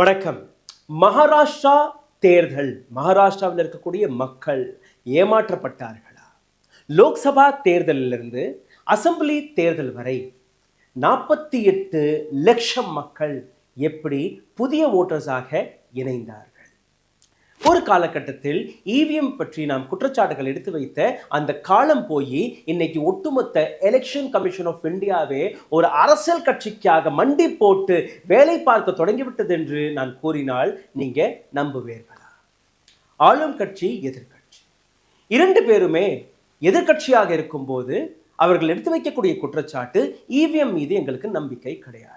வணக்கம். மகாராஷ்டிரா தேர்தல், மகாராஷ்டிராவில் இருக்கக்கூடிய மக்கள் ஏமாற்றப்பட்டார்களா? லோக்சபா தேர்தலிலிருந்து அசெம்பிளி தேர்தல் வரை 48 லட்சம் மக்கள் எப்படி புதிய ஓட்டர்ஸாக இணைந்தார்கள்? ஒரு காலகட்டத்தில் இவிஎம் பற்றி நாம் குற்றச்சாட்டுகள் எடுத்து வைத்த அந்த காலம் போய் இன்னைக்கு ஒட்டுமொத்த எலெக்ஷன் கமிஷன் ஆஃப் இந்தியாவே ஒரு அரசியல் கட்சிக்காக மண்டி போட்டு வேலை பார்க்க தொடங்கிவிட்டது என்று நான் கூறினால் நீங்க நம்புவீர்களா? ஆளும் கட்சி, எதிர்கட்சி, இரண்டு பேருமே எதிர்கட்சியாக இருக்கும்போது அவர்கள் எடுத்து வைக்கக்கூடிய குற்றச்சாட்டு இவிஎம் மீது எங்களுக்கு நம்பிக்கை கிடையாது,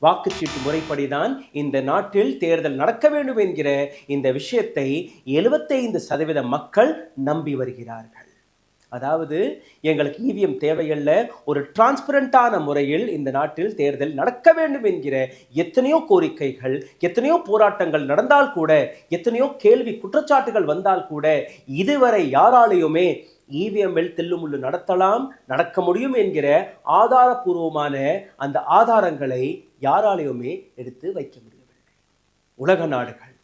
வாக்குச்சீட்டு முறைப்படிதான் இந்த நாட்டில் தேர்தல் நடக்க வேண்டும் என்கிற இந்த விஷயத்தை 75% மக்கள் நம்பி வருகிறார்கள். அதாவது எங்களுக்கு இவிஎம் தேவையில்லை, ஒரு டிரான்ஸ்பரண்டான முறையில் இந்த நாட்டில் தேர்தல் நடக்க வேண்டும் என்கிற எத்தனையோ கோரிக்கைகள், எத்தனையோ போராட்டங்கள் நடந்தால் கூட, எத்தனையோ கேள்வி குற்றச்சாட்டுகள் வந்தால் கூட இதுவரை யாராலையுமே இவிஎம்மில் தில்லுமுள்ளு நடத்தலாம், நடக்க முடியும் என்கிற ஆதாரபூர்வமான அந்த ஆதாரங்களை யாராலையுமே எடுத்து வைக்க முடியவில்லை. உலக நாடுகள்,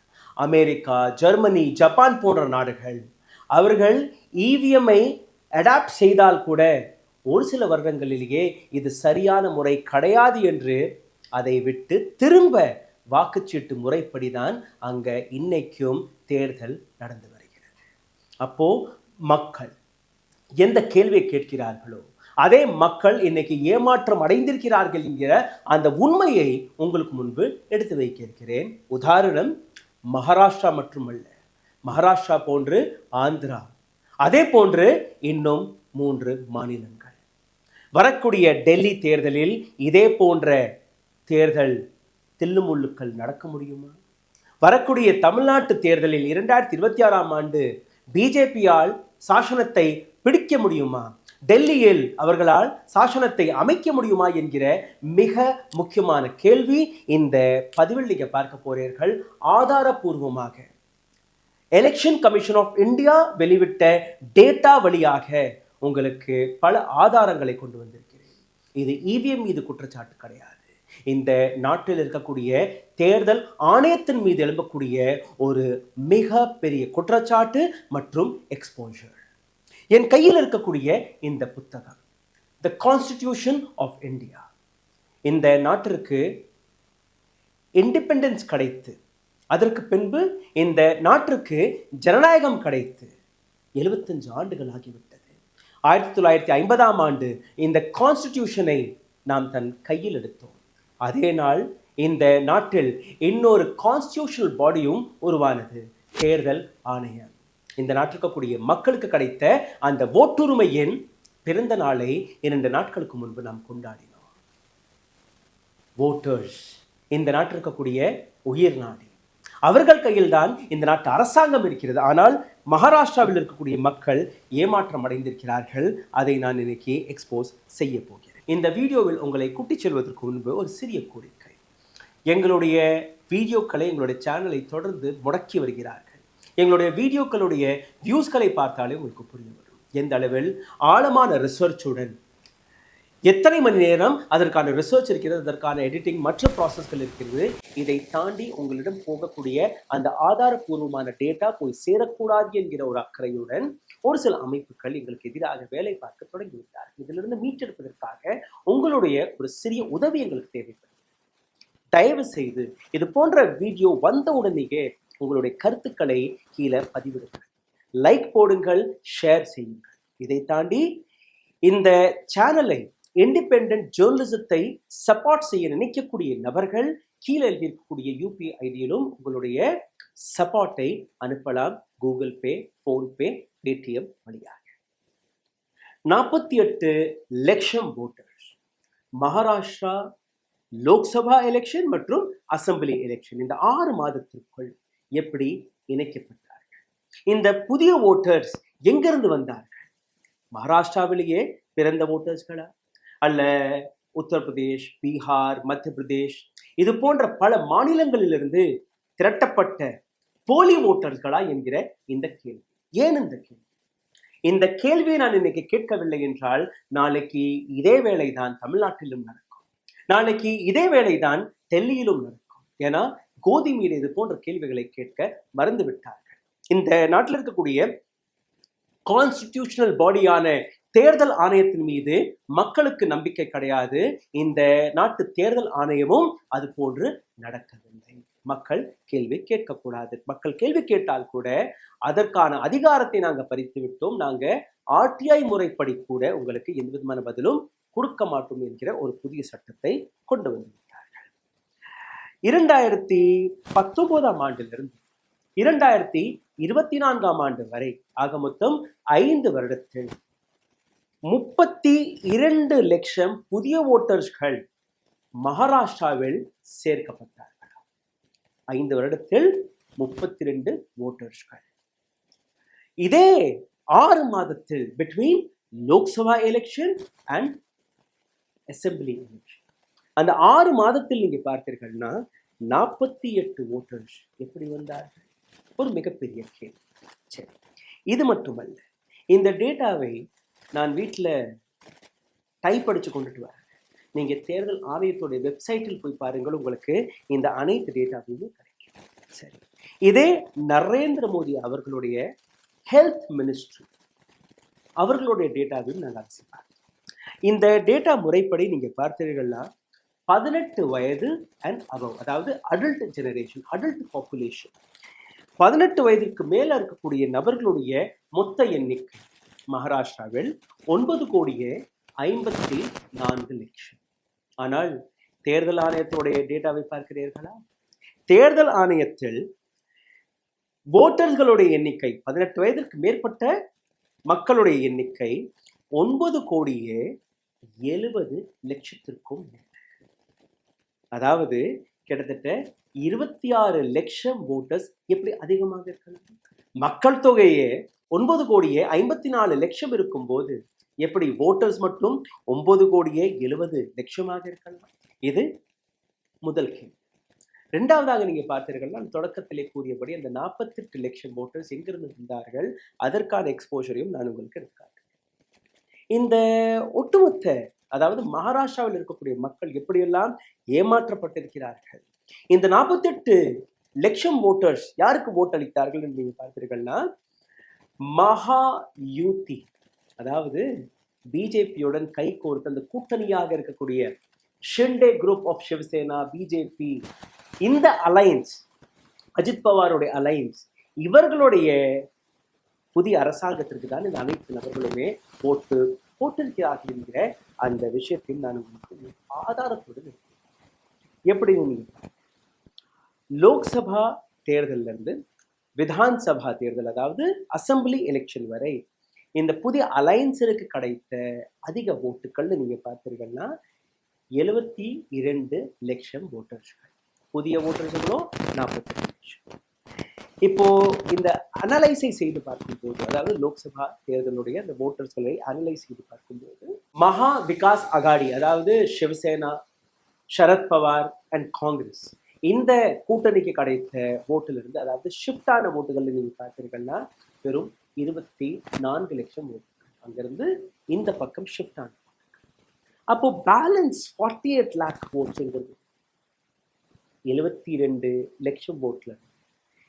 அமெரிக்கா, ஜெர்மனி, ஜப்பான் போன்ற நாடுகள் அவர்கள் இவிஎம்ஐ அடாப்ட் செய்தால் கூட ஒரு சில வருடங்களிலேயே இது சரியான முறை கிடையாது என்று அதை விட்டு திரும்ப வாக்குச்சீட்டு முறைப்படிதான் அங்க இன்னைக்கும் தேர்தல் நடந்து வருகிறது. அப்போ மக்கள் எந்த கேள்வியை கேட்கிறார்களோ அதே மக்கள் இன்னைக்கு ஏமாற்றம் அடைந்திருக்கிறார்கள் என்கிற அந்த உண்மையை உங்களுக்கு முன்பு எடுத்து வைக்க இருக்கிறேன். உதாரணம், மகாராஷ்டிரா மட்டுமல்ல, மகாராஷ்டிரா போன்று ஆந்திரா, அதே போன்று இன்னும் 3 மாநிலங்கள். வரக்கூடிய டெல்லி தேர்தலில் இதே போன்ற தேர்தல் தில்லுமுள்ளுக்கள் நடக்க முடியுமா? வரக்கூடிய தமிழ்நாட்டு தேர்தலில் 2026ஆம் ஆண்டு பிஜேபியால் சாசனத்தை பிடிக்க முடியுமா? டெல்லியில் அவர்களால் சாசனத்தை அமைக்க முடியுமா என்கிற மிக முக்கியமான கேள்வி இந்த பதிவில் நீங்க பார்க்க போறீர்கள். ஆதாரபூர்வமாக எலெக்ஷன் கமிஷன் ஆஃப் இந்தியா வெளிவிட்ட டேட்டா வழியாக உங்களுக்கு பல ஆதாரங்களை கொண்டு வந்திருக்கிறேன். இது இவிஎம் மீது குற்றச்சாட்டு கிடையாது, இந்த நாட்டில் இருக்கக்கூடிய தேர்தல் ஆணையத்தின் மீது எழும்பக்கூடிய ஒரு மிக பெரிய குற்றச்சாட்டு மற்றும் எக்ஸ்போஷர். என் கையில் இருக்கக்கூடிய இந்த புத்தகம் த கான்ஸ்டிடியூஷன் ஆஃப் இந்தியா, இந்த நாட்டிற்கு இண்டிபெண்டன்ஸ் கிடைத்து அதற்கு பின்பு இந்த நாட்டிற்கு ஜனநாயகம் கிடைத்து 75 ஆண்டுகள் ஆகிவிட்டது. 1950ஆம் ஆண்டு இந்த கான்ஸ்டிடியூஷனை நாம் தன் கையில் எடுத்தோம். அதே நாள் இந்த நாட்டில் இன்னொரு கான்ஸ்டிடியூஷனல் பாடியும் உருவானது, தேர்தல் ஆணையம். இந்த நாட்டிற்கக்கூடிய மக்களுக்கு கிடைத்த அந்த ஓட்டுரிமையின் பிறந்த நாளை 2 நாட்களுக்கு முன்பு நாம் கொண்டாடினோம். ஓட்டர்ஸ் இந்த நாட்டிற்கக்கூடிய உயிர் நாடி, அவர்கள் கையில் தான் இந்த நாட்டு அரசாங்கம் இருக்கிறது. ஆனால் மகாராஷ்டிராவில் இருக்கக்கூடிய மக்கள் ஏமாற்றம் அடைந்திருக்கிறார்கள். அதை நான் இன்னைக்கு எக்ஸ்போஸ் செய்ய போகிறேன். இந்த வீடியோவில் உங்களை கூட்டிச் செல்வதற்கு முன்பு ஒரு சிறிய கோரிக்கை. எங்களுடைய வீடியோக்களை, எங்களுடைய சேனலை தொடர்ந்து முடக்கி வருகிறார்கள். எங்களுடைய வீடியோக்களுடைய வியூஸ்களை பார்த்தாலே உங்களுக்கு புரிய வரும் எந்த அளவில் ஆழமான ரிசர்ச்சுடன், எத்தனை மணி நேரம் அதற்கான ரிசர்ச் இருக்கிறது, அதற்கான எடிட்டிங், மற்ற ப்ராசஸ்கள் இருக்கிறது. இதை தாண்டி உங்களிடம் போகக்கூடிய அந்த ஆதாரபூர்வமான டேட்டா போய் சேரக்கூடாது என்கிற ஒரு அக்கறையுடன் ஒரு சில அமைப்புகள் எங்களுக்கு எதிராக வேலை பார்க்க தொடங்கிவிட்டார்கள். இதிலிருந்து மீட்டெடுப்பதற்காக உங்களுடைய ஒரு சிறிய உதவி எங்களுக்கு தேவைப்படுது. தயவு செய்து இது போன்ற வீடியோ வந்த உடனேயே உங்களுடைய கருத்துக்களை கீழே பதிவிடுங்கள், லைக் போடுங்கள், ஷேர் செய்யுங்கள். இதை தாண்டி இந்த சேனலை, இண்டிபெண்டன்ட் ஜேர்னலிசத்தை சப்போர்ட் செய்ய நினைக்கக்கூடிய நபர்கள் கீழே இருக்கக்கூடிய யூபி ஐடியிலும் உங்களுடைய சப்போர்ட்டை அனுப்பலாம். கூகுள் பே, போன்பே, பேடிஎம் வழியாக. 48 லட்சம் ஓட்டர்ஸ் மகாராஷ்டிரா லோக்சபா எலெக்ஷன் மற்றும் அசெம்பிளி எலெக்ஷன் இந்த 6 மாதத்திற்குள் எப்படி இணைக்கப்பட்டார்கள்? இந்த புதிய ஓட்டர்ஸ் எங்கிருந்து வந்தார்கள்? மகாராஷ்டிராவிலேயே பிறந்த ஓட்டர்ஸ்களா, அல்ல உத்தரப்பிரதேஷ், பீகார், மத்திய பிரதேஷ் இது போன்ற பல மாநிலங்களிலிருந்து திரட்டப்பட்ட போலி ஓட்டர்ஸ்களா என்கிற இந்த கேள்வி. ஏன் இந்த கேள்வி? இந்த கேள்வியை நான் இன்னைக்கு கேட்கவில்லை என்றால் நாளைக்கு இதே வேலைதான் தமிழ்நாட்டிலும் நடக்கும், நாளைக்கு இதே வேலைதான் டெல்லியிலும் நடக்கும். ஏன்னா கோதுமை இது போன்ற கேள்விகளை கேட்க மறந்து விட்டார்கள். இந்த நாட்டில் இருக்கக்கூடிய கான்ஸ்டிடியூஷனல் பாடியான தேர்தல் ஆணையத்தின் மீது மக்களுக்கு நம்பிக்கை கிடையாது. இந்த நாட்டு தேர்தல் ஆணையமும் அது போன்று நடக்கவில்லை. மக்கள் கேள்வி கேட்கக்கூடாது. மக்கள் கேள்வி கேட்டால் கூட அதற்கான அதிகாரத்தை நாங்கள் பறித்து விட்டோம், நாங்கள் ஆர்டிஐ முறைப்படி கூட உங்களுக்கு எந்த விதமான பதிலும் கொடுக்க மாட்டோம் என்கிற ஒரு புதிய சட்டத்தை கொண்டு வந்துவிட்டார்கள். 2019ஆம் ஆண்டிலிருந்து 2024ஆம் ஆண்டு வரை ஆக மொத்தம் 5 வருடத்தில் 32 லட்சம் புதிய ஓட்டர்ஸ்கள் மகாராஷ்டிராவில் சேர்க்கப்பட்டார்கள். 5 வருடத்தில் 32 ஓட்டர்ஸ்கள். இதே 6 மாதத்தில் between Lok Sabha election and assembly election, அந்த 6 மாதத்தில் நீங்க பார்த்தீர்கள்னா 48 ஓட்டர்ஸ் எப்படி வந்தார்கள்? ஒரு மிகப்பெரிய கேள்வி. சரி, இது மட்டுமல்ல, இந்த டேட்டாவை நான் வீட்டில் டைப் அடிச்சு கொண்டுட்டு வரேன். நீங்க தேர்தல் ஆணையத்துடைய வெப்சைட்டில் போய் பாருங்கள், உங்களுக்கு இந்த அனைத்து டேட்டாவையும் கிடைக்கும். சரி, இதே நரேந்திர மோடி அவர்களுடைய ஹெல்த் மினிஸ்ட்ரி அவர்களுடைய டேட்டாவையும் நாங்கள் அலசிப்போம். இந்த டேட்டா முறைப்படி நீங்க பார்த்தீர்கள்னா 18 வயது அண்ட் அபவ், அதாவது அடல்ட் ஜெனரேஷன், அடல்ட் பாப்புலேஷன், 18 வயதிற்கு மேல இருக்கக்கூடிய நபர்களுடைய மொத்த எண்ணிக்கை மகாராஷ்டிராவில் 9,54,00,000. ஆனால் தேர்தல் ஆணையத்துடைய டேட்டாவை பார்க்கிறீர்களா? தேர்தல் ஆணையத்தில் ஓட்டர்களுடைய எண்ணிக்கை, 18 வயதிற்கு மேற்பட்ட மக்களுடைய எண்ணிக்கை 9,70,00,000 மேல். அதாவது கிட்டத்தட்ட 26 லட்சம் ஓட்டர்ஸ் எப்படி அதிகமாக இருக்கலாம்? மக்கள் தொகையே 9,54,00,000 இருக்கும் போது எப்படி ஓட்டர்ஸ் மட்டும் 9,70,00,000 இருக்கலாம்? இது முதல் கேள்வி. இரண்டாவதாக நீங்க பார்த்தீர்கள்னா, தொடக்கத்திலே கூறியபடி அந்த 48 லட்சம் ஓட்டர்ஸ் எங்கிருந்து வந்தார்கள், அதற்கான எக்ஸ்போஷரையும் நான் உங்களுக்கு இருக்காங்க. இந்த ஒட்டுமொத்த, அதாவது மகாராஷ்டிராவில் இருக்கக்கூடிய மக்கள் எப்படியெல்லாம் ஏமாற்றப்பட்டிருக்கிறார்கள். இந்த 48 லட்சம் ஓட்டர்ஸ் யாருக்கு ஓட்டளித்தார்கள் என்று நீங்க பார்த்தீர்கள்னா, மகா யூதி, அதாவது பிஜேபியுடன் கை கோர்த்து அந்த கூட்டணியாக இருக்கக்கூடிய ஷிண்டே குரூப் ஆஃப் சிவசேனா, பிஜேபி, இந்த அலையன்ஸ், அஜித் பவாருடைய அலையன்ஸ், இவர்களுடைய புதிய அரசாங்கத்திற்கு தான் இந்த அனைத்து நபர்களுமே போட்டிருக்கிறார்கள் என்கிற அந்த விஷயத்தையும் நான் உங்களுக்கு ஆதாரத்துடன் எப்படி லோக்சபா தேர்தலில் இருந்து விதான்சபா தேர்தல், அதாவது அசம்பிளி எலெக்ஷன் வரை இந்த புதிய அலையன்ஸிற்கு கிடைத்த அதிக ஓட்டுகள் நீங்க பார்த்தீங்கன்னா 72 லட்சம் ஓட்டர்ஸ்கள். புதிய ஓட்டர்ஸ்களோ 48 லட்சம். இப்போ இந்த அனலைஸை செய்து பார்க்கும்போது, அதாவது லோக்சபா தேர்தலுடைய அந்த ஓட்டர்ஸ்களை அனலைஸ் செய்து பார்க்கும்போது, மகா விகாஸ் அகாடி, அதாவது சிவசேனா, சரத் பவார் அண்ட் காங்கிரஸ், இந்த கூட்டணிக்கு கிடைத்த ஓட்டிலிருந்து, அதாவது ஷிஃப்டான ஓட்டுகள் நீங்க பார்த்தீங்கன்னா வெறும் 24 லட்சம் ஓட்டுகள் அங்கிருந்து இந்த பக்கம் ஷிஃப்ட் ஆன. அப்போ பேலன்ஸ் 48 லேக் ஓட்ஸ்ங்கிறது 72 லட்சம் ஓட்டுல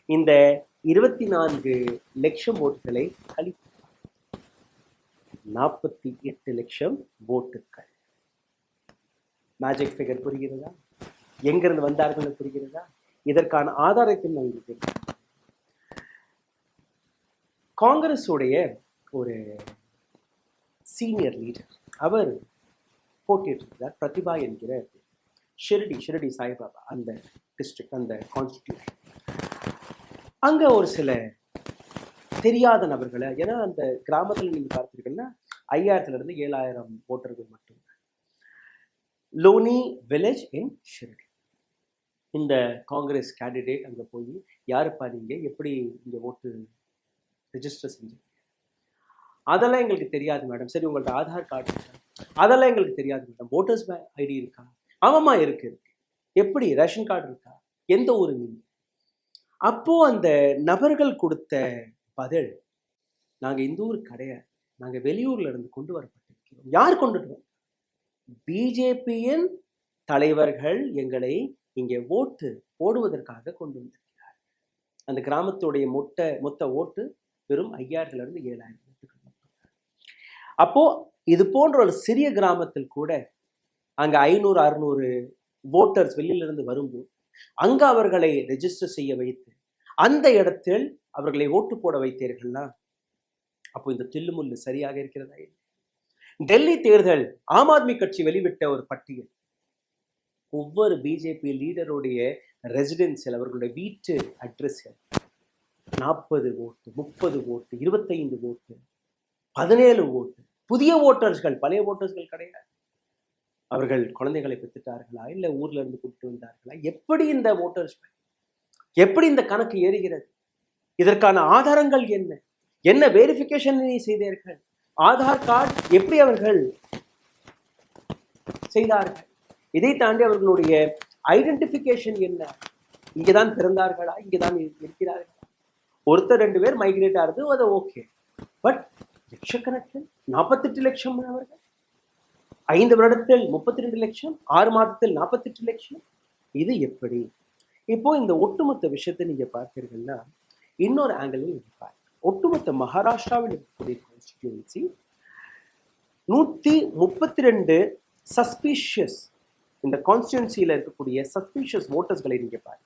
இந்த 24 லட்சம் ஓட்டுகளை கழித்து 48 லட்சம் ஓட்டுகள். மேஜிக் ஃபிகர் புரிகிறதா? எங்கிருந்து வந்தார்கள் புரிகிறதா? இதற்கான ஆதாரத்தை உங்களுக்கு காங்கிரஸ் உடைய ஒரு சீனியர் லீடர் அவர் போட்டியிட்டிருக்கிறார். பிரதிபா என்கிற ஷிரடி சாய்பாபா அந்த டிஸ்ட்ரிக்ட், அந்த கான்ஸ்டிடியூஷன். அங்க ஒரு சில தெரியாத நபர்களை, ஏன்னா அந்த கிராமத்தில் நீங்க பார்த்தீங்கன்னா 5000 இருந்து 7000 ஓட்டர்கள் மட்டும். லோனி வில்லேஜ் இன் ஷிரடி. இந்த காங்கிரஸ் கேண்டிடேட் அங்க போய், யாருப்பா நீங்க, எப்படி இங்க ஓட்டு ரெஜிஸ்டர் செஞ்சீங்க? அதெல்லாம் எங்களுக்கு தெரியாது மேடம். சரி, உங்கள்ட்ட ஆதார் கார்டு இருக்கா? அதெல்லாம் எங்களுக்கு தெரியாது மேடம். ஓட்டர்ஸ் ஐடி இருக்கா? ஆமாம்மா இருக்கு. எப்படி, ரேஷன் கார்டு இருக்கா? எந்த ஊரு நீங்க? அப்போ அந்த நபர்கள் கொடுத்த பதில், நாங்க இந்த ஊர் கிடையாது, நாங்க வெளியூர்ல இருந்து கொண்டு வரப்பட்டிருக்கிறோம். யார் கொண்டுட்டு வர? பிஜேபியின் தலைவர்கள் எங்களை இங்கே ஓட்டு போடுவதற்காக கொண்டு வந்திருக்கிறார். அந்த கிராமத்துடைய மொத்த ஓட்டு வெறும் 5000 இருந்து 7000 ஓட்டுகள் மட்டும். அப்போ இது போன்ற ஒரு சிறிய கிராமத்தில் கூட அங்க 500 600 ஓட்டர்ஸ் வெளியிலிருந்து வரும்போது அங்க அவர்களை ரெஜிஸ்டர் செய்ய வைத்து அந்த இடத்தில் அவர்களை ஓட்டு போட வைத்தீர்கள்னா அப்போ இந்த தில்லுமுள்ளு சரியாக இருக்கிறதா? டெல்லி தேர்தல் ஆம் ஆத்மி கட்சி வெளிவிட்ட ஒரு பட்டியல். ஒவ்வொரு பிஜேபி லீடருடைய ரெசிடென்சியல், அவர்களுடைய வீட்டு அட்ரஸ்கள் 40 ஓட்டு, 30 ஓட்டு, 25 ஓட்டு, 17 ஓட்டு. புதிய ஓட்டர்ஸ்கள், பழைய ஓட்டர்ஸ்கள் கிடையாது. அவர்கள் குழந்தைகளை பெற்றுட்டார்களா, இல்லை ஊர்ல இருந்து கூப்பிட்டு வந்தார்களா? எப்படி இந்த ஓட்டர்ஸ்கள், எப்படி இந்த கணக்கு ஏறுகிறது? இதற்கான ஆதாரங்கள் என்ன? என்ன வெரிஃபிகேஷன் செய்தீர்கள்? ஆதார் கார்டு எப்படி அவர்கள் செய்தார்கள்? இதை தாண்டி அவர்களுடைய ஐடென்டிபிகேஷன் என்ன? இங்கதான் பிறந்தார்களா, இங்கதான் இருக்கிறார்களா? ஒருத்தர் 2 பேர் மைக்ரேட் ஆகுது, அது ஓகே. பட் லட்சக்கணக்கில் 48 லட்சம் அவர்கள் 5 வருடத்தில் 32 லட்சம், 6 மாதத்தில் 48 லட்சம். இது எப்படி? இப்போ இந்த ஒட்டுமொத்த விஷயத்தை நீங்க பார்த்தீர்கள்னா இன்னொரு ஆங்கிளில் நீங்க பாருங்க. ஒட்டுமொத்த மகாராஷ்டிராவில் இருக்கக்கூடிய கான்ஸ்டிடியூன்சி 132 சஸ்பீஷியஸ், இந்த கான்ஸ்டிடியூன்சியில் இருக்கக்கூடிய சஸ்பீஷியஸ் ஓட்டர்ஸ்களை நீங்க பாருங்க.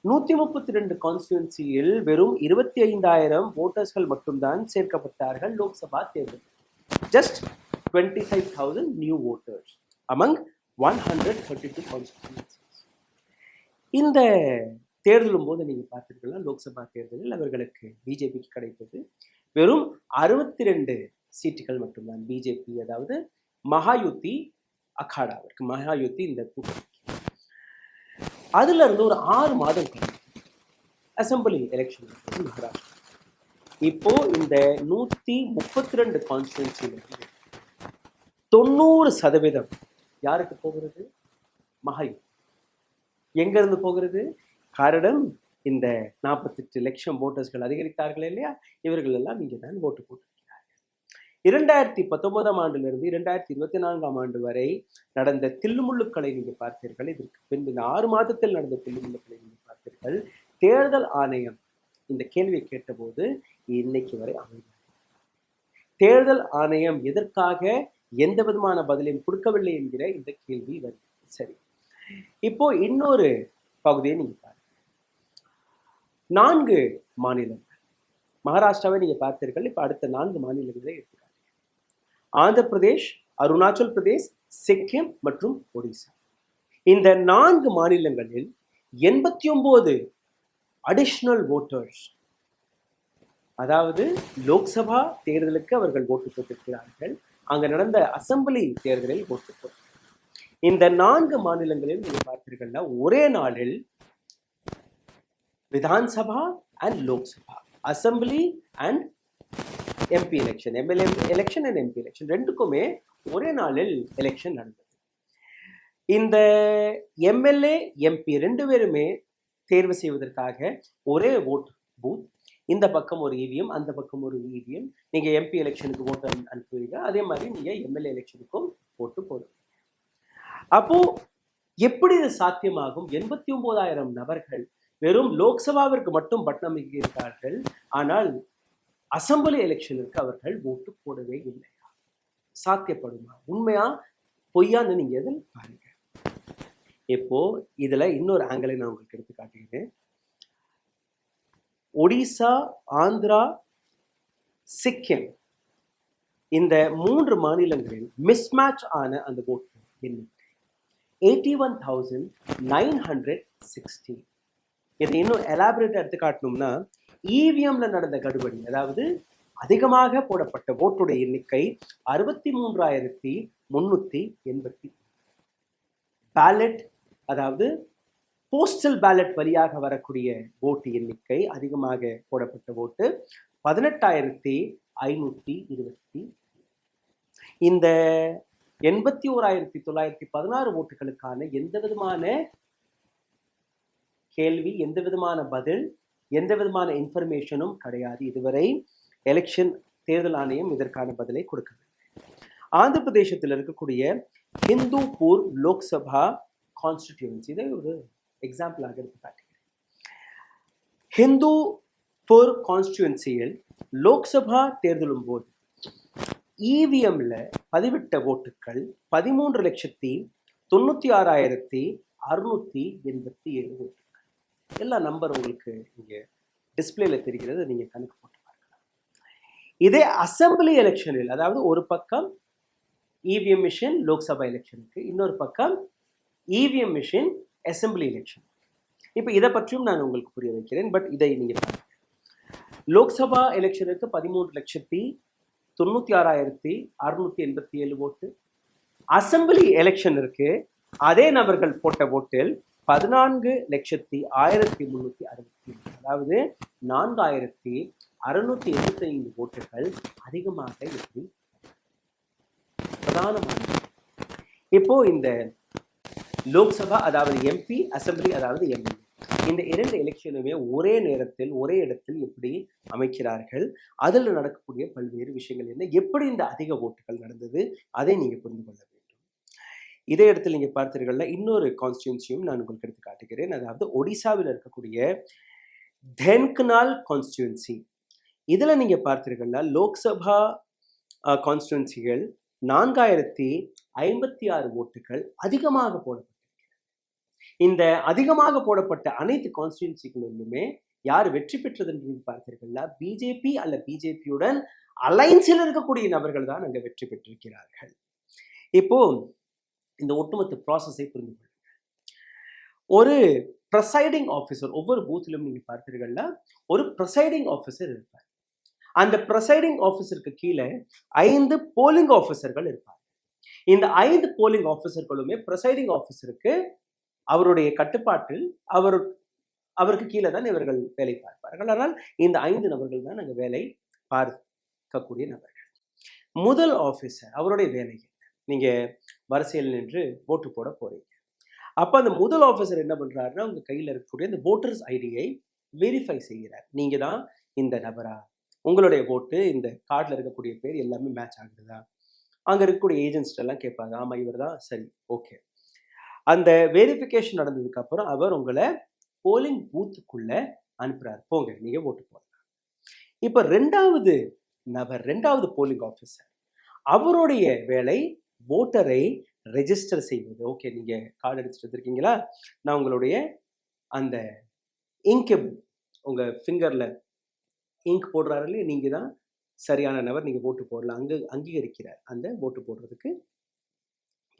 132 கான்ஸ்டிடியூன்சியில் வெறும் 25,000 ஓட்டர்ஸ்கள் மட்டும்தான் சேர்க்கப்பட்டார்கள் லோக்சபா தேர்தல். Just 25,000 new voters among 132 constituencies. இந்த தேர்தலும் போது நீங்க பார்த்தீர்களா, லோக்சபா தேர்தலில் அவர்களுக்கு பிஜேபிக்கு கிடைத்தது வெறும் 62 சீட்டுகள் மட்டும்தான். பிஜேபி, அதாவது மகாயுத்தி அகாடாவிற்கு, மகாயுத்தி இந்த கூட்டணி. அதுல இருந்து ஒரு 6 மாதம் அசம்பிளி எலெக்ஷன் மகாராஷ்டிரா. இப்போ இந்த 132 கான்ஸ்டிடுவன்சில 90% யாருக்கு போகிறது? மகாயுத்தி. எங்க இருந்து போகிறது? காரணம், இந்த 48 லட்சம் ஓட்டர்ஸ்கள் அதிகரித்தார்கள் இல்லையா, இவர்கள் எல்லாம் இங்கே தான் ஓட்டு போட்டிருக்கிறார்கள். 2019 ஆண்டிலிருந்து 2024 ஆண்டு வரை நடந்த தில்லுமுள்ளுக்களை நீங்க பார்த்தீர்கள். இதற்கு பின்பு இந்த 6 மாதத்தில் நடந்த தில்லுமுள்ளுக்களை நீங்க பார்த்தீர்கள். தேர்தல் ஆணையம் இந்த கேள்வியை கேட்டபோது இன்னைக்கு வரை அமைதி. தேர்தல் ஆணையம் எதற்காக எந்த விதமான பதிலையும் கொடுக்கவில்லை என்கிற இந்த கேள்வி வருது. சரி, இப்போ இன்னொரு பகுதியை நீங்க பாருங்க. 4 மாநிலங்கள், மகாராஷ்டிராவை நீங்க பார்த்தீர்கள். இப்ப அடுத்த 4 மாநிலங்களை எடுத்துக்காங்க. ஆந்திர பிரதேஷ், அருணாச்சல் பிரதேஷ், சிக்கிம் மற்றும் ஒடிசா. இந்த 4 மாநிலங்களில் 89 அடிஷனல் ஓட்டர்ஸ், அதாவது லோக்சபா தேர்தலுக்கு அவர்கள் ஓட்டு போட்டிருக்கிறார்கள். அங்க நடந்த அசம்பிளி தேர்தலில் ஓட்டு போட்டார்கள். இந்த 4 மாநிலங்களில் நீங்க பார்த்தீர்கள்னா ஒரே நாளில் Vidhan Sabha and Lok Sabha, assembly and MP election, MLA election and MP election ரெண்டுக்குமே ஒரே நாளில் எலெக்ஷன் நடந்தது. இந்த எம்எல்ஏ எம்பி 2 பேருமே தேர்வு செய்வதற்காக ஒரே ஓட்டு பூத், இந்த பக்கம் ஒரு இவிஎம், அந்த பக்கம் ஒரு இவிஎம். நீங்க எம்பி எலெக்ஷனுக்கு ஓட்டு அனுப்புவீங்க, அதே மாதிரி நீங்க எம்எல்ஏ எலெக்ஷனுக்கும் ஓட்டு போடுவீங்க. அப்போ எப்படி இது சாத்தியமாகும்? 89,000 நபர்கள் வெறும் லோக்சபாவிற்கு மட்டும் பட்டம் இருக்கிறார்கள், ஆனால் அசம்பிளி எலெக்ஷனுக்கு அவர்கள் ஓட்டு போடவே இல்லையா? சாத்தியப்படுமா? உண்மையா பொய்யான்னு நீங்க எதில் பாருங்க. இப்போ இதுல இன்னொரு ஆங்கிளை நான் உங்களுக்கு எடுத்து காட்டுகிறேன். ஒடிசா, ஆந்திரா, சிக்கிம், இந்த 3 மாநிலங்களில் மிஸ்மேட்ச் ஆன அந்த ஓட்டு எண்ணிக்கை 81,960. இதை இன்னும் எலாபரேட் எடுத்து காட்டணும்னா, இவிஎம்ல நடந்த கடுபடி, அதாவது அதிகமாக போடப்பட்ட ஓட்டுடைய எண்ணிக்கை 63,380. பேலட், அதாவது போஸ்டல் பேலட் வழியாக வரக்கூடிய ஓட்டு எண்ணிக்கை, அதிகமாக போடப்பட்ட ஓட்டு 18,520. இந்த 81,916 ஓட்டுகளுக்கான எந்த விதமான கேள்வி, எந்த விதமான பதில், எந்த விதமான இன்ஃபர்மேஷனும் கிடையாது. இதுவரை எலெக்ஷன் தேர்தல் ஆணையம் இதற்கான பதிலை கொடுக்கவில்லை. ஆந்திர பிரதேசத்தில் இருக்கக்கூடிய ஹிந்துப்பூர் லோக்சபா கான்ஸ்டிடியூன்சி. இதை ஒரு எக்ஸாம்பிளாக எடுத்து காட்டுகிறேன். ஹிந்துபூர் கான்ஸ்டிடியூன்சியில் லோக்சபா தேர்தலும் போது இவிஎம்ல பதிவிட்ட ஓட்டுகள் 13,96,687 ஓட்டுகள். எல்லா நம்பர் உங்களுக்கு இங்கே டிஸ்பிளேல தெரிகிறது, நீங்க கணக்கு போட்டு பார்க்கலாம். இதே அசம்பிளி எலெக்ஷனில், அதாவது ஒரு பக்கம் இவிஎம் மிஷின் லோக்சபா எலெக்ஷனுக்கு, இன்னொரு பக்கம் இவிஎம் மிஷின் அசம்பிளி எலெக்ஷன். இப்போ இதை பற்றியும் நான் உங்களுக்கு புரிய வைக்கிறேன். பட் இதை நீங்க பாருங்க. லோக்சபா எலெக்ஷனுக்கு 13,96,687 ஓட்டு. அசம்பிளி எலெக்ஷன் இருக்கு, அதே நபர்கள் போட்ட ஓட்டில் 14,01,367, அதாவது 4,685 ஓட்டுகள் அதிகமாக இருக்கு. பிரதானமான இப்போ இந்த லோக்சபா அதாவது எம்பி, அசம்பிளி அதாவது எம்எல்ஏ, இந்த இரண்டு எலெக்ஷனுமே ஒரே நேரத்தில் ஒரே இடத்தில் எப்படி அமைக்கிறார்கள், அதில் நடக்கக்கூடிய பல்வேறு விஷயங்கள் என்ன, எப்படி இந்த அதிக ஓட்டுகள் நடந்தது, அதை நீங்க புரிந்து கொள்ள வேண்டும். இதே இடத்தில் நீங்க பார்த்தீர்கள்ல, இன்னொரு கான்ஸ்டியூன்சியும் நான் உங்களுக்கு எடுத்து காட்டுகிறேன். அதாவது ஒடிசாவில் இருக்கக்கூடிய தென்கனால் கான்ஸ்டியூன்சி. இதுல நீங்க பார்த்தீர்கள்ல, லோக்சபா கான்ஸ்டியூன்சிகள் 4,056 ஓட்டுகள் அதிகமாக போடப்பட்டிருக்கிறது. இந்த அதிகமாக போடப்பட்ட அனைத்து கான்ஸ்டியூன்சிகளிலுமே யார் வெற்றி பெற்றது என்று பார்த்தீர்கள்ல, பிஜேபி அல்ல பிஜேபியுடன் அலைன்ஸில் இருக்கக்கூடிய நபர்கள் தான் அங்க வெற்றி பெற்றிருக்கிறார்கள். இப்போ இந்த ஒட்டுமொத்த ப்ராசஸை புரிந்து கொள்ளுங்கள். ஒரு ப்ரெசைடிங் ஆஃபீஸர், ஒவ்வொரு பூத்திலும் நீங்க பார்த்தீர்கள்ல ஒரு ப்ரெசைடிங் ஆஃபீஸர் இருப்பார். அந்த ப்ரெசைடிங் ஆஃபீஸருக்கு கீழே 5 போலிங் ஆஃபீஸர்கள் இருப்பார். இந்த 5 போலிங் ஆஃபீஸர்களுமே ப்ரெசைடிங் ஆஃபீஸருக்கு அவருடைய கட்டுப்பாட்டில் அவருக்கு கீழே தான் இவர்கள் வேலை பார்ப்பார்கள். ஆனால் இந்த 5 நபர்கள் தான் அங்கே வேலை பார்க்கக்கூடிய நபர்கள். முதல் ஆஃபீஸர், அவருடைய வேலை என்ன? நீங்க வரிசையில் நின்று ஓட்டு போட போறீங்க. அப்ப அந்த முதல் ஆஃபீஸர் என்ன பண்றாருன்னா, உங்க கையில் இருக்கக்கூடிய அந்த ஓட்டர்ஸ் ஐடியை வெரிஃபை செய்கிறார். நீங்க தான் இந்த நபரா, உங்களுடைய ஓட்டு இந்த கார்டில் இருக்கக்கூடிய பேர் எல்லாமே மேட்ச் ஆகுதுதா, அங்க இருக்கக்கூடிய ஏஜென்ட்ஸ் எல்லாம் கேட்பாங்க, ஆமா இவர் தான், சரி ஓகே. அந்த வெரிஃபிகேஷன் நடந்ததுக்கு அப்புறம் அவர் உங்களை போலிங் பூத்துக்குள்ள அனுப்புறாரு, போங்க நீங்க ஓட்டு போடலாம். இப்ப ரெண்டாவது நபர், ரெண்டாவது போலிங் ஆஃபீஸர், அவருடைய வேலை ஓட்டரை ரெஜிஸ்டர் செய்வது. ஓகே, நீங்க கார்டு எடுத்துட்டு வந்திருக்கீங்களா, நான் உங்களுடைய அந்த இங்க், உங்க ஃபிங்கர்ல இங்க் போடுறாரு இல்லையா, நீங்க தான் சரியான நபர், நீங்க ஓட்டு போடலாம், அங்கீகரிக்கிறார், அந்த ஓட்டு போடுறதுக்கு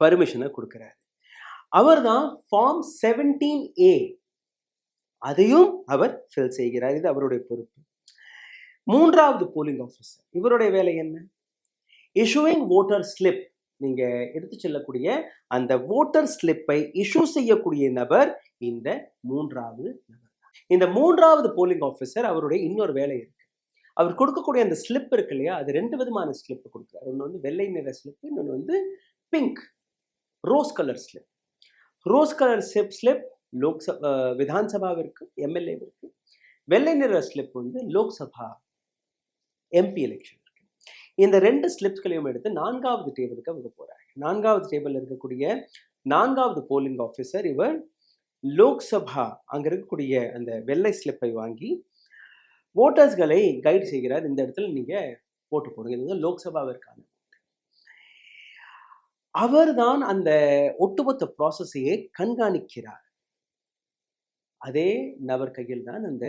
பர்மிஷனை கொடுக்கிறார். அவர் தான் ஃபார்ம் 17A, அதையும் அவர் ஃபில் செய்கிறார். இது அவருடைய பொறுப்பு. மூன்றாவது போலிங் ஆஃபீஸர், இவருடைய வேலை என்ன? Issuing voter slip. நீங்க எடுத்து செல்லக்கூடிய அந்த ஓட்டர் ஸ்லிப்பை இஷ்யூ செய்யக்கூடிய நபர் இந்த மூன்றாவது நபர். இந்த மூன்றாவது போலிங் ஆஃபீஸர், அவருடைய இன்னொரு வேலை இருக்கு. அவர் கொடுக்கக்கூடிய அந்த ஸ்லிப் இருக்கு இல்லையா, அது 2 விதமான ஸ்லிப் கொடுக்குறாரு. ஒன்று வந்து வெள்ளை நிற ஸ்லிப், இன்னொன்று வந்து pink rose colour slip. Rose colour slip Lok Sabha விதான்சபாவிற்கு, எம்எல்ஏவிற்கு. வெள்ளை நிற ஸ்லிப் வந்து லோக்சபா எம்பி எலெக்ஷன் இருக்கு. இந்த 2 ஸ்லிப்ஸ்களையும் எடுத்து 4வது டேபிளுக்கு அவங்க போறாங்க. 4வது டேபிள் இருக்கக்கூடிய 4வது போலிங் ஆஃபீஸர், இவர் லோக்சபா அங்க இருக்கக்கூடிய அந்த வெள்ளை ஸ்லிப்பை வாங்கி ஓட்டர்ஸ்களை கைடு செய்கிறார். இந்த இடத்துல நீங்க ஓட்டு போடுங்க, இது லோக்சபாவிற்கான. அவர் தான் அந்த ஒட்டுமொத்த ப்ராசஸையே கண்காணிக்கிறார். அதே நபர் கையில் தான் அந்த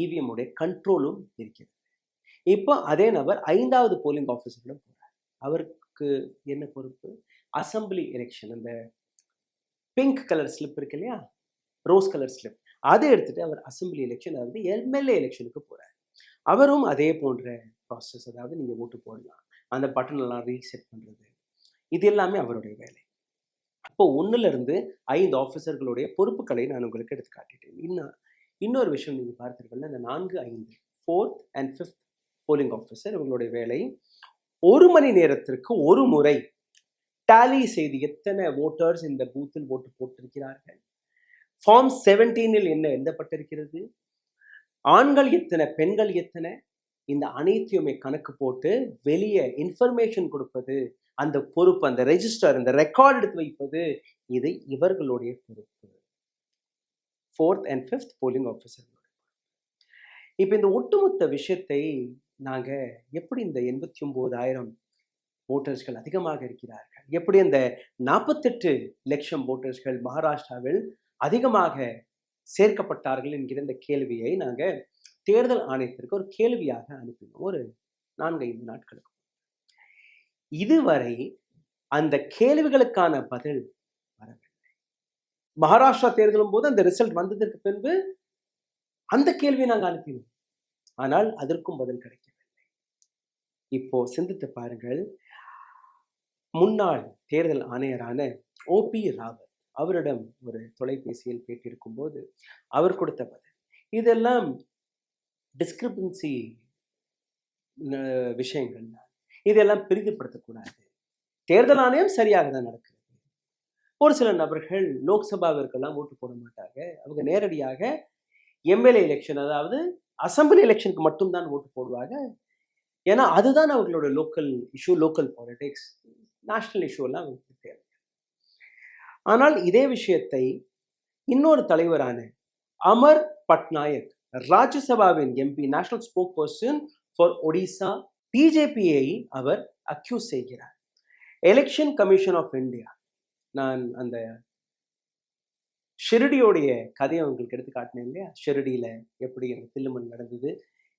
இவிஎம் உடைய கண்ட்ரோலும் இருக்கிறது. இப்போ அதே நபர் 5வது போலிங் ஆஃபீஸரிடம் போறார். அவருக்கு என்ன பொறுப்பு? Assembly election. அந்த பிங்க் கலர் ஸ்லிப் இருக்கு இல்லையா, ரோஸ் கலர் ஸ்லிப், அதை எடுத்துட்டு அவர் அசம்பிளி எலெக்ஷன், அதாவது எம்எல்ஏ எலெக்ஷனுக்கு போறார். அவரும் அதே போன்ற ப்ராசஸ், அதாவது நீங்க ஓட்டு போடலாம், அந்த பட்டன் எல்லாம் ரீசெட் பண்றது, இது எல்லாமே அவருடைய வேலை. அப்போ 1லிருந்து 5 ஆஃபீஸர்களுடைய பொறுப்புகளை நான் உங்களுக்கு எடுத்து காட்டிட்டேன். இன்னொரு விஷயம் நீங்க பார்த்தீர்கள், இந்த 4, 5, 4th and 5th polling officer, இவங்களுடைய வேலை 1 மணி நேரத்திற்கு ஒரு முறை டாலி செய்து எத்தனை ஓட்டர்ஸ் இந்த பூத்தில் ஓட்டு போட்டிருக்கிறார்கள், ஃபார்ம் 17இல் என்ன எழுதப்பட்டிருக்கிறது, ஆண்கள் எத்தனை பெண்கள் எத்தனை, இந்த அனைத்தையுமே கணக்கு போட்டு வெளியே இன்ஃபர்மேஷன் கொடுப்பது, அந்த பொறுப்பு, அந்த ரெஜிஸ்டர், அந்த ரெக்கார்ட் எடுத்து வைப்பது, இது இவர்களுடைய பொறுப்பு. 4th and 5th polling officer. இப்ப இந்த ஒட்டுமொத்த விஷயத்தை நாங்க எப்படி இந்த 89,000 ஓட்டர்ஸ்கள் அதிகமாக இருக்கிறார்கள், எப்படி அந்த 48 லட்சம் ஓட்டர்ஸ்கள் மகாராஷ்டிராவில் அதிகமாக சேர்க்கப்பட்டார்கள் என்கிற இந்த கேள்வியை நாங்க தேர்தல் ஆணையத்திற்கு ஒரு கேள்வியாக அனுப்பினோம் ஒரு 4-5 நாட்களுக்கு. இதுவரை அந்த கேள்விகளுக்கான பதில் வரவில்லை. மகாராஷ்டிரா தேர்தலும் போது அந்த ரிசல்ட் வந்ததற்கு பின்பு அந்த கேள்வியை நாங்கள் அனுப்பினோம். ஆனால் அதற்கும் பதில் கிடைக்கவில்லை. இப்போ சிந்தித்து பாருங்கள், முன்னாள் தேர்தல் ஆணையரான ஓபி ராவத் அவரிடம் ஒரு தொலைபேசியில் கேட்டிருக்கும் போது அவர் கொடுத்த பதில், இதெல்லாம் டிஸ்கிரிபன்சி விஷயங்கள் தான், இதெல்லாம் பெரிதுபடுத்தக்கூடாது, தேர்தல் ஆணையம் சரியாக தான் நடக்கிறது. ஒரு சில நபர்கள் லோக்சபாவிற்கெல்லாம் ஓட்டு போட மாட்டாங்க, அவங்க நேரடியாக எம்எல்ஏ எலெக்ஷன், அதாவது அசம்பிளி எலெக்ஷனுக்கு மட்டும்தான் ஓட்டு போடுவாங்க. ஏன்னா அதுதான் அவர்களோட local issue, local politics, national issue எல்லாம் அவங்களுக்கு தேவை. ஆனால் இதே விஷயத்தை இன்னொரு தலைவரான அமர் பட்நாயக், ராஜ்யசபாவின் MP, national spokesperson for Odisha, பிஜேபியை அவர் அக்யூஸ் செய்கிறார். எலெக்ஷன் கமிஷன் ஆஃப் இந்தியா, நான் அந்த ஷிரடியோடைய கதையை உங்களுக்கு எடுத்து காட்டினேன் இல்லையா, ஷிரடியில எப்படி அந்த தில்லுமன் நடந்தது,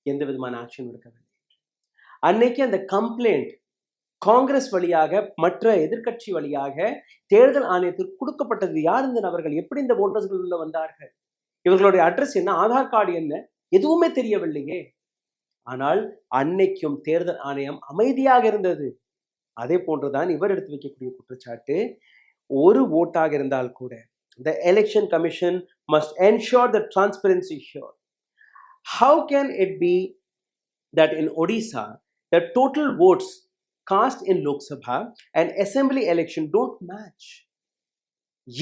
எந்த விதமான ஆக்ஷன் எடுக்கவில்லை. அன்னைக்கு அந்த கம்ப்ளைண்ட் காங்கிரஸ் வழியாக, மற்ற எதிர்கட்சி வழியாக தேர்தல் ஆணையத்திற்கு கொடுக்கப்பட்டது. யார் இந்த நபர்கள், எப்படி இந்த ஓட்டர்ஸ்கள் உள்ள வந்தார்கள், இவர்களுடைய அட்ரஸ் என்ன, ஆதார் கார்டு என்ன, எதுவுமே தெரியவில்லையே. ஆனால் அன்னைக்கும் தேர்தல் ஆணையம் அமைதியாக இருந்தது. அதே போன்றுதான் இவர் எடுத்து வைக்கக்கூடிய குற்றச்சாட்டு. ஒரு ஓட்டாக இருந்தால் கூட the election commission must ensure the transparency sure. How can it be that in Odisha the total votes cast in Lok Sabha and assembly election don't match?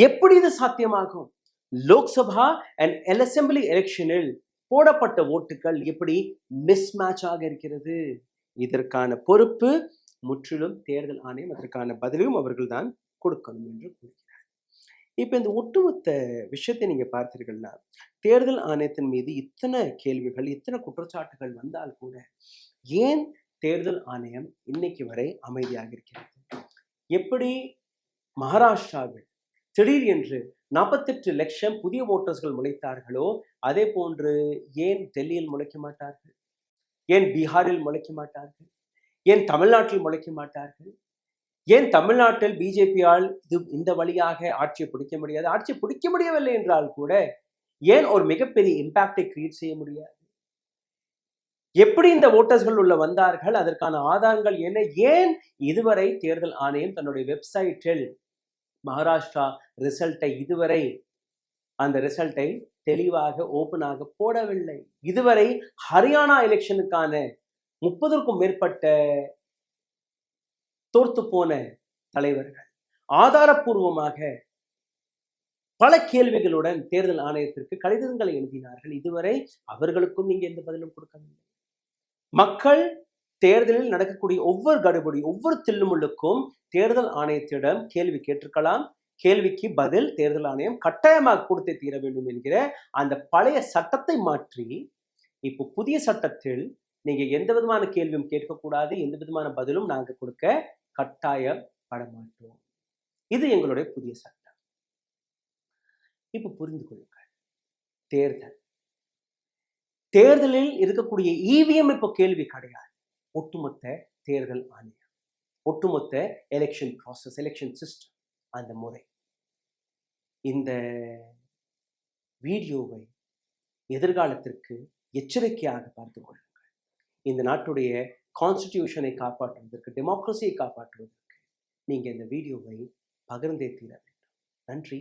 எப்படி இது சாத்தியமாகும்? லோக்சபா and assembly எலெக்ஷனில் போடப்பட்ட ஓட்டுகள் எப்படி மிஸ்மேட்ச் ஆக இருக்கிறது? இதற்கான பொறுப்பு முற்றிலும் தேர்தல் ஆணையம், அதற்கான பதிலையும் அவர்கள் தான் கொடுக்கணும் என்று கூறுகிறார். இப்ப இந்த ஒட்டுமொத்த விஷயத்தை நீங்க பார்த்தீர்கள்னா, தேர்தல் ஆணையத்தின் மீது இத்தனை கேள்விகள், இத்தனை குற்றச்சாட்டுகள் வந்தால் கூட ஏன் தேர்தல் ஆணையம் இன்னைக்கு வரை அமைதியாக இருக்கிறது? எப்படி மகாராஷ்டிராவில் திடீர் என்று 48 லட்சம் புதிய ஓட்டர்ஸ்கள் முளைத்தார்களோ, அதே போன்று ஏன் டெல்லியில் முளைக்க மாட்டார்கள், ஏன் பீகாரில் முளைக்க மாட்டார்கள், ஏன் தமிழ்நாட்டில் முளைக்க மாட்டார்கள், ஏன் தமிழ்நாட்டில் பிஜேபியால் இந்த வழியாக ஆட்சியை பிடிக்க முடியாது, ஆட்சியை பிடிக்க முடியவில்லை என்றால் கூட ஏன் ஒரு மிகப்பெரிய இம்பாக்டை கிரியேட் செய்ய முடியாது? எப்படி இந்த ஓட்டர்ஸ்கள் உள்ள வந்தார்கள், அதற்கான ஆதாரங்கள் என்ன? ஏன் இதுவரை தேர்தல் ஆணையம் தன்னுடைய வெப்சைட்டில் மகாராஷ்டிரா ரிசல்ட்டை இதுவரை அந்த ரிசல்ட்டை தெளிவாக ஓபனாக போடவில்லை? இதுவரை ஹரியானா எலெக்ஷனுக்கான 30க்கும் மேற்பட்ட தோர்த்து போன தலைவர்கள் ஆதாரப்பூர்வமாக பல கேள்விகளுடன் தேர்தல் ஆணையத்திற்கு கடிதங்களை எழுதினார்கள். இதுவரை அவர்களுக்கும் நீங்க எந்த பதிலும் கொடுக்கவில்லை. மக்கள் தேர்தலில் நடக்கக்கூடிய ஒவ்வொரு கடுபடி, ஒவ்வொரு தில்லுமுள்ளுக்கும் தேர்தல் ஆணையத்திடம் கேள்வி கேட்டிருக்கலாம். கேள்விக்கு பதில் தேர்தல் ஆணையம் கட்டாயமாக கொடுத்தே தீர வேண்டும் என்கிற அந்த பழைய சட்டத்தை மாற்றி இப்போ புதிய சட்டத்தில் நீங்க எந்த விதமான கேள்வியும் கேட்கக்கூடாது, எந்த விதமான பதிலும் நாங்க கொடுக்க கட்டாயப்பட மாட்டோம். இது எங்களுடைய புதிய சட்டம். இப்ப புரிந்து கொள்ளுங்கள், தேர்தலில் இருக்கக்கூடிய இவிஎம் இப்போ கேள்வி கிடையாது. ஒட்டுமொத்த தேர்தல் ஆணையம், ஒட்டுமொத்த எலெக்ஷன் ப்ராசஸ், எலெக்ஷன் சிஸ்டம், அந்த முறை. இந்த வீடியோவை எதிர்காலத்திற்கு எச்சரிக்கையாக பார்த்துக் கொள்ளுங்கள். இந்த நாட்டுடைய கான்ஸ்டிடியூஷனை காப்பாற்றுவதற்கு, டெமோக்ரஸியை காப்பாற்றுவதற்கு நீங்க இந்த வீடியோவை பகிர்ந்தே தீர வேண்டும். நன்றி.